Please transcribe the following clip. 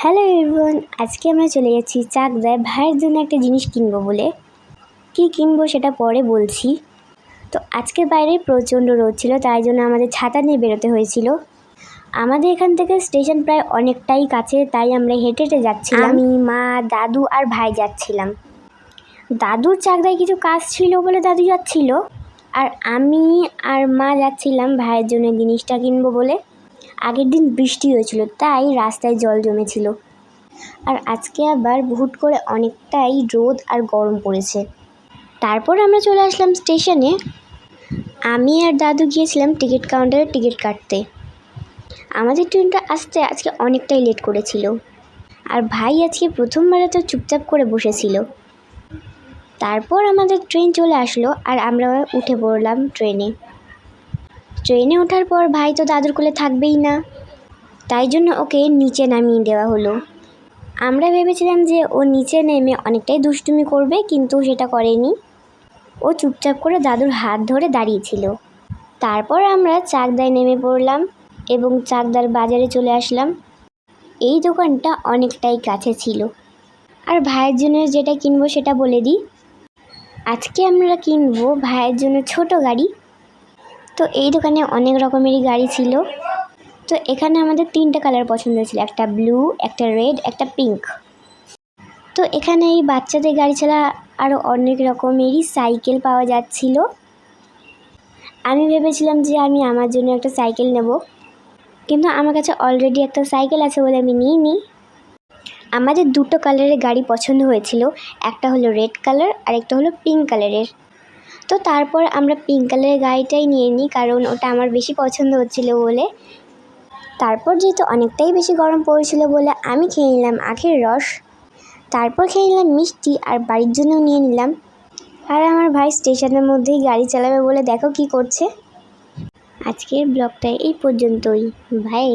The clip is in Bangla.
হ্যালো এভরিওয়ান, আজকে আমরা চলে যাচ্ছি চাকদায় ভাইয়ের জন্য একটা জিনিস কিনবো বলে। কি কিনবো সেটা পরে বলছি। তো আজকে বাইরে প্রচণ্ড রোদ ছিল, তাই জন্য আমাদের ছাতা নিয়ে বেরোতে হয়েছিল। আমাদের এখান থেকে স্টেশন প্রায় অনেকটাই কাছে, তাই আমরা হেঁটে হেঁটে যাচ্ছিলাম। আমি, মা, দাদু আর ভাই যাচ্ছিলাম। দাদুর চাকদায় কিছু কাজ ছিল বলে দাদু যাচ্ছিল, আর আমি আর মা যাচ্ছিলাম ভাইয়ের জন্য জিনিসটা কিনবো বলে। আগের দিন বৃষ্টি হয়েছিল, তাই রাস্তায় জল জমেছিল। আর আজকে আবার হুট করে অনেকটাই রোদ আর গরম পড়েছে। তারপর আমরা চলে আসলাম স্টেশনে। আমি আর দাদু গিয়েছিলাম টিকিট কাউন্টারে টিকিট কাটতে। আমাদের ট্রেনটা আসতে আজকে অনেকটাই লেট করেছিল, আর ভাই আজকে প্রথমবারে তো চুপচাপ করে বসেছিল। তারপর আমাদের ট্রেন চলে আসলো, আর আমরা উঠে পড়লাম ট্রেনে ওঠার পর ভাই তো দাদুর কোলে থাকবেই না, তাই জন্য ওকে নিচে নামিয়ে দেওয়া হলো। আমরা ভেবেছিলাম যে ও নিচে নেমে অনেকটাই দুষ্টুমি করবে, কিন্তু সেটা করেনি। ও চুপচাপ করে দাদুর হাত ধরে দাঁড়িয়েছিল। তারপর আমরা চাকদায় নেমে পড়লাম এবং চাকদার বাজারে চলে আসলাম। এই দোকানটা অনেকটাই কাছে ছিল। আর ভাইয়ের জন্য যেটা কিনবো সেটা বলে দিই। আজকে আমরা কিনবো ভাইয়ের জন্য ছোট গাড়ি। তো এই দোকানে অনেক রকমেরই গাড়ি ছিল। তো এখানে আমাদের 3টে কালার পছন্দ ছিল, একটা ব্লু, একটা রেড, একটা পিঙ্ক। তো এখানে এই বাচ্চাদের গাড়ি ছাড়া আরও অনেক রকমেরই সাইকেল পাওয়া যাচ্ছিল। আমি ভেবেছিলাম যে আমি আমার জন্য একটা সাইকেল নেব, কিন্তু আমার কাছে অলরেডি একটা সাইকেল আছে বলে আমি নিইনি। আমাদের 2টো কালারের গাড়ি পছন্দ হয়েছিল, একটা হলো রেড কালার আর একটা হলো পিঙ্ক কালারের। তো তারপর আমরা পিঙ্ক কালারের গাড়িটাই নিয়ে নিই, কারণ ওটা আমার বেশি পছন্দ হচ্ছিল বলে। তারপর যেহেতু অনেকটাই বেশি গরম পড়েছিল বলে আমি খেয়ে নিলাম আখের রস, তারপর খেয়ে নিলাম মিষ্টি, আর বাড়ির জন্যও নিয়ে নিলাম। আর আমার ভাই স্টেশনের মধ্যেই গাড়ি চালাবে বলে দেখো কি করছে। আজকের ব্লগটা এই পর্যন্তই। বাই।